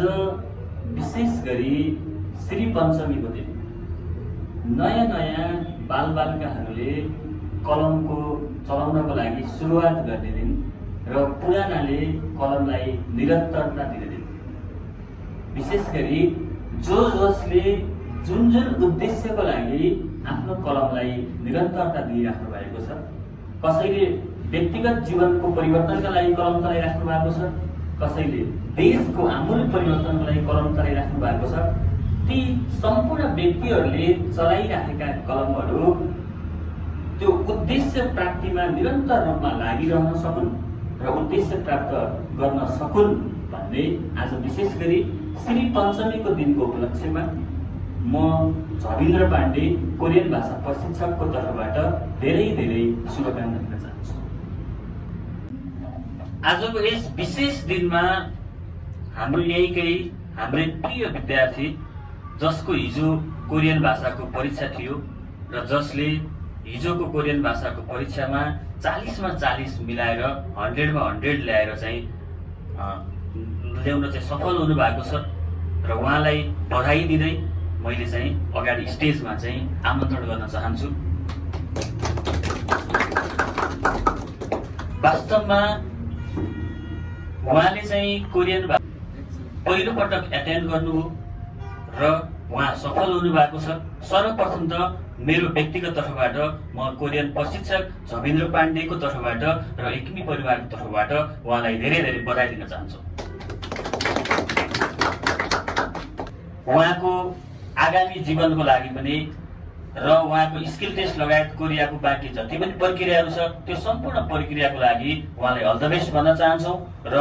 विशेष गरी श्री पञ्चमीको दिन नयाँ बालबालिकाहरूले कलमको चलाउनको लागि सुरुवात गर्ने दिन र पुरानाले कलमलाई निरन्तरता दिने दिन। विशेष गरी जसले जुन उद्देश्यको लागि आफ्नो कलमलाई निरन्तरता दिइराख्नु भएको छ, कसैले व्यक्तिगत जीवनको परिवर्तनका लागि कलम चलाइराख्नु भएको छ, कसैले देशको आमूल परिवर्तनको लागि कलम चलाइराख्नु भएको छ, ती सम्पूर्ण व्यक्तिहरूले चलाइराखेका कलमहरू त्यो उद्देश्य प्राप्तिमा निरन्तर रूपमा लागिरहन सकुन् र उद्देश्य प्राप्त गर्न सकुन् भन्ने आज विशेष गरी श्री पञ्चमीको दिनको उपलक्ष्यमा म झविन्द्र पाण्डे कोरियन भाषा प्रशिक्षकको तर्फबाट धेरै शुभकामना दिन चाहन्छु। आजको यस विशेष दिनमा हाम्रो यहीकै हाम्रै प्रिय विद्यार्थी जसको हिजो कोरियन भाषाको परीक्षा थियो र जसले हिजोको कोरियन भाषाको परीक्षामा 40 मा 40 मिलाएर 100 मा 100 ल्याएर चाहिँ ल्याउन चाहिँ सफल हुनु भएको छ र उहाँलाई बधाई दिँदै मैले चाहिँ अगाडि स्टेजमा चाहिँ आमन्त्रण गर्न चाहन्छु। वास्तवमा उहाँले चाहिँ कोरियन पहिलो पटक एटेन्ड गर्नु हो र उहाँ सफल हुनु भएको छ। सर्वप्रथम त मेरो व्यक्तिगत तर्फबाट म कोरियन प्रशिक्षक झविन्द्र पाण्डेको तर्फबाट र एकिमी परिवारको तर्फबाट उहाँलाई धेरै बधाई दिन चाहन्छु। उहाँको आगामी जीवनको लागि पनि र उहाँको स्किल टेस्ट लगायत कोरियाको बाँकी जति पनि प्रक्रियाहरू छ त्यो सम्पूर्ण प्रक्रियाको लागि उहाँलाई अल द बेस्ट भन्न चाहन्छौँ। र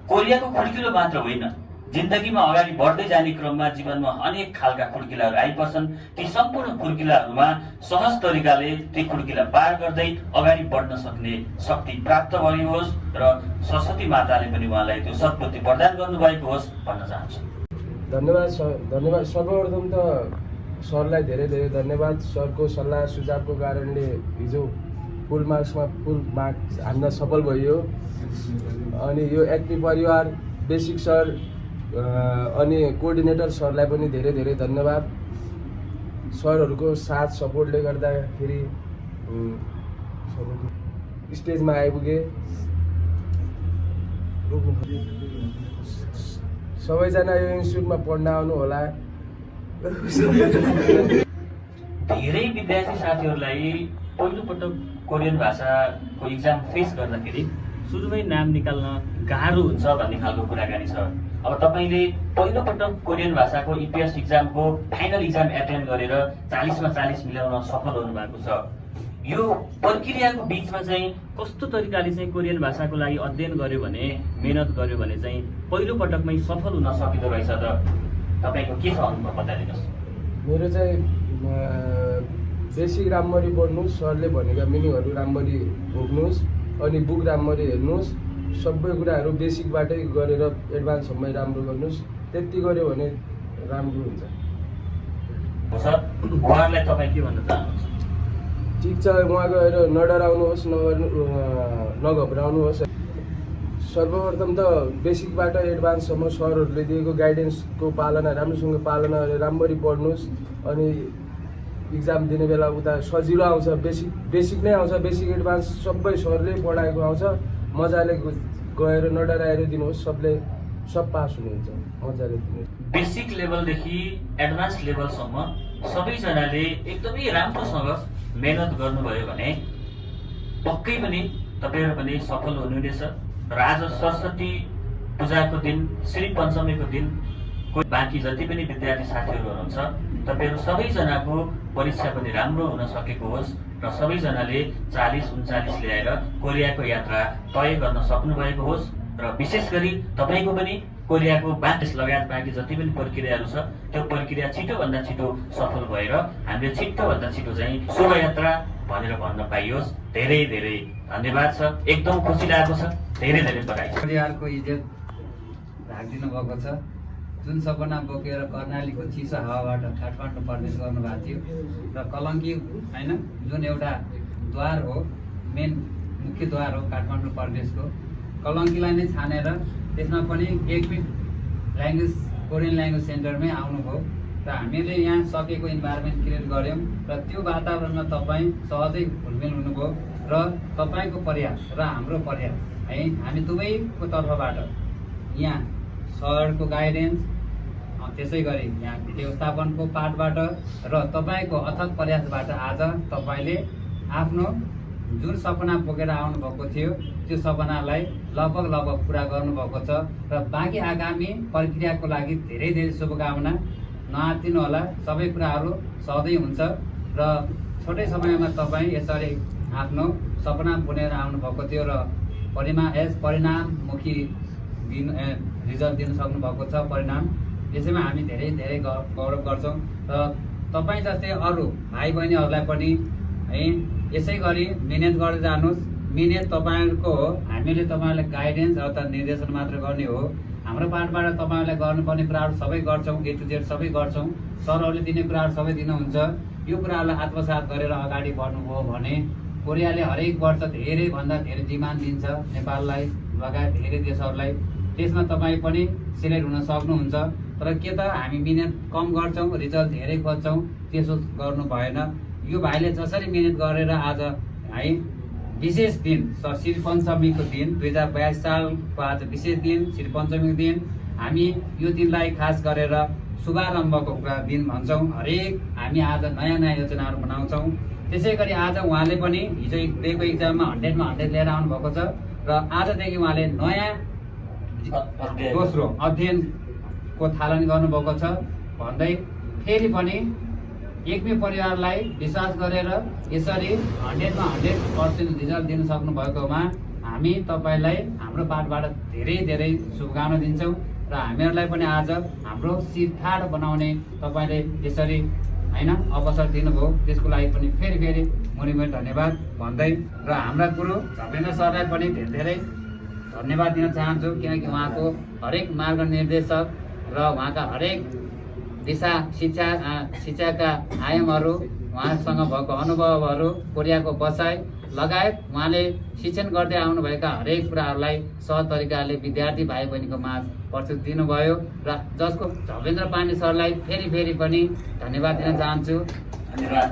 कोरियाको खुड्किलो मात्र होइन, जिन्दगीमा अगाडि बढ्दै जाने क्रममा जीवनमा अनेक खालका खुड्किलाहरू आइपर्छन्। ती सम्पूर्ण खुड्किलाहरूमा सहज तरिकाले ती खुड्किला पार गर्दै अगाडि बढ्न सक्ने शक्ति प्राप्त भएको होस् र सरस्वती माताले पनि उहाँलाई त्यो सद्बुद्धि प्रदान गर्नुभएको होस् भन्न चाहन्छु। धन्यवाद सर्वप्रथम त सरलाई धेरै धन्यवाद। सरको सल्लाह सुझावको कारणले हिजो फुल मार्क्स हान्न सफल भयो। अनि यो एकिमी परिवार बेसिक सर अनि कोअर्डिनेटर सरलाई पनि धेरै धन्यवाद। सरहरूको साथ सपोर्टले गर्दाखेरि स्टेजमा आइपुगे। सबैजना यो इन्स्टिट्युटमा पढ्न आउनु होला। धेरै विद्यार्थी साथीहरूलाई पहिलोपटक कोरियन भाषाको इक्जाम फेस गर्दाखेरि सुरुमै नाम निकाल्न गाह्रो हुन्छ भन्ने खालको कुराकानी छ। अब तपाईले पहिलोपटक कोरियन भाषाको इपिएस इक्जामको फाइनल इक्जाम एटेन्ड गरेर 40 मा 40 मिलाउन सफल हुनु भएको छ। यो प्रक्रियाको बीचमा चाहिँ कस्तो तरिकाले चाहिँ कोरियन भाषाको लागि अध्ययन गर्यो भने, मेहनत गर्यो भने चाहिँ पहिलो पटकमै सफल हुन सकिदो रहेछ त? तपाईको के छ अनुभव बताइदिनुहोस्। मेरो चाहिँ बेसिक राम्ररी पढ्नुस्, सरले भनेका मिनिङहरू राम्ररी भोग्नुस्, अनि बुक राम्ररी हेर्नुस्, सबै कुराहरू बेसिकबाटै गरेर एडभान्ससम्म राम्रो गर्नुस्। त्यति गर्यो भने राम्रो हुन्छ। सर, उहाँलाई तपाईँ के भन्न चाहनुहुन्छ? ठिक छ, उहाँ गएर नडराउनुहोस्, नघबराउनुहोस्। सर्वप्रथम त बेसिकबाट एडभान्ससम्म सरहरूले दिएको गाइडेन्सको पालना राम्रोसँग पालना गरेर राम्ररी पढ्नुहोस्। अनि इक्जाम दिने बेला उता सजिलो आउँछ, बेसिक नै आउँछ, बेसिक एडभान्स सबै सरले पढाएको आउँछ। मजाले गएर नडराएर दिनुहोस्, सब पास हुनुहुन्छ। मजाले दिनुहोस्। बेसिक लेभलदेखि एडभान्स लेभलसम्म सबैजनाले एकदमै राम्रोसँग मेहनत गर्नुभयो भने पक्कै पनि तपाईहरु पनि सफल हुनुहुनेछ। र आज सरस्वती पूजाको दिन, श्री पञ्चमीको दिन बाँकी जति पनि विद्यार्थी साथीहरू हुनुहुन्छ, तपाईहरु सबैजनाको परीक्षा पनि राम्रो हुन सकेको होस् र सबैजनाले 40-39 ल्याएर कोरियाको यात्रा तय गर्न सक्नु भएको होस्। र विशेष गरी तपाईको पनि कोरियाको बाँकी लगायत बाँकी जति पनि प्रक्रियाहरू छ त्यो प्रक्रिया छिटोभन्दा छिटो सफल भएर हामीले छिटोभन्दा छिटो चाहिँ शोभायात्रा भनेर भन्न पाइयोस्। धेरै धन्यवाद छ। एकदम खुसी लागेको छ। धेरै बधाई। परिवारको इज्जत राखिदिनु भएको छ। जुन सपना बोकेर कर्णालीको चिसो हावाबाट काठमाडौँ प्रवेश गर्नुभएको थियो र कलङ्की हैन, जुन एउटा द्वार हो, मेन मुख्य द्वार हो काठमाडौँ प्रदेशको, कलङ्कीलाई नै छानेर त्यसमा पनि कोरियन ल्याङ्ग्वेज सेन्टरमै आउनुभयो र हामीले यहाँ सकेको इन्भाइरोमेन्ट क्रिएट गऱ्यौँ र त्यो वातावरणमा तपाईँ सहजै घुलमिल हुनुभयो र तपाईँको प्रयास र हाम्रो प्रयास है हामी दुवैको तर्फबाट यहाँ सरको गाइडेन्स त्यसै गरी यहाँ व्यवस्थापनको पार्टबाट र तपाईँको अथक प्रयासबाट आज तपाईँले आफ्नो जुन सपना बोकेर आउनुभएको थियो त्यो सपनालाई लगभग पुरा गर्नुभएको छ र बाँकी आगामी प्रक्रियाको लागि धेरै धेरै शुभकामना। नआत्तिनु होला, सबै कुराहरू सहजै हुन्छ र छोटै समयमा तपाईँ यसरी आफ्नो सपना बुनेर आउनुभएको थियो र परिणाममुखी रिजल्ट दिन सक्नुभएको छ परिणाम। यसैमा हामी धेरै धेरै गौरव गर्छौँ र तपाईँ जस्तै अरू भाइ बहिनीहरूलाई पनि है यसै गरी मिहिनेत गर्दै जानुहोस्। मिहिनेत तपाईँहरूको हो, हामीले तपाईँलाई गाइडेन्स अथवा निर्देशन मात्र गर्ने हो। हाम्रो पार्टबाट तपाईँलाई गर्नुपर्ने कुराहरू सबै गर्छौँ, A to Z सबै गर्छौँ। सरहरूले दिने कुराहरू सबै दिनुहुन्छ। यो कुराहरूलाई आत्मसात गरेर अगाडि बढ्नुभयो भने कोरियाले हरेक वर्ष धेरैभन्दा धेरै डिमान्ड दिन्छ नेपाललाई लगायत धेरै देशहरूलाई। त्यसमा तपाईँ पनि सिलेक्ट हुन सक्नुहुन्छ। तर के त हामी मिहिनेत कम गर्छौँ, रिजल्ट धेरै खोज्छौँ, त्यसो गर्नु भएन। यो भाइले जसरी मिहिनेत गरेर आज है विशेष दिन श्री पञ्चमीको दिन 2022 सालको आज विशेष दिन श्री पञ्चमीको दिन हामी यो दिनलाई खास गरेर शुभारम्भको दिन भन्छौँ। हरेक हामी आज नयाँ नयाँ योजनाहरू बनाउँछौँ। त्यसै गरी आज उहाँले पनि हिजो दिएको इक्जाममा 100मा 100 लिएर आउनुभएको छ र आजदेखि उहाँले नयाँ दोस्रो अध्ययनको थालनी गर्नुभएको छ भन्दै फेरि पनि एकमै परिवारलाई विश्वास गरेर यसरी 100मा 100% रिजल्ट दिन सक्नु भएकोमा हामी तपाईँलाई हाम्रो पार्टबाट धेरै धेरै शुभकामना दिन्छौँ र हामीहरूलाई पनि आज हाम्रो शिर ठाडो बनाउने तपाईँले यसरी होइन अवसर दिनुभयो, त्यसको लागि पनि फेरि मुरी धन्यवाद भन्दै र हाम्रा गुरु झपेन्द्र सरलाई पनि धेरै धेरै धन्यवाद दिन चाहन्छु किनकि उहाँको हरेक मार्गनिर्देशक र उहाँका हरेक शिक्षाका आयामहरू, उहाँसँग भएको अनुभवहरू, कोरियाको बसाइ लगायत उहाँले शिक्षण गर्दै आउनुभएका हरेक कुराहरूलाई सहज तरिकाले विद्यार्थी भाइ बहिनीको माझ प्रस्तुत दिनुभयो र जसको झपेन्द्र पाण्डे सरलाई फेरि पनि धन्यवाद दिन चाहन्छु। धन्यवाद।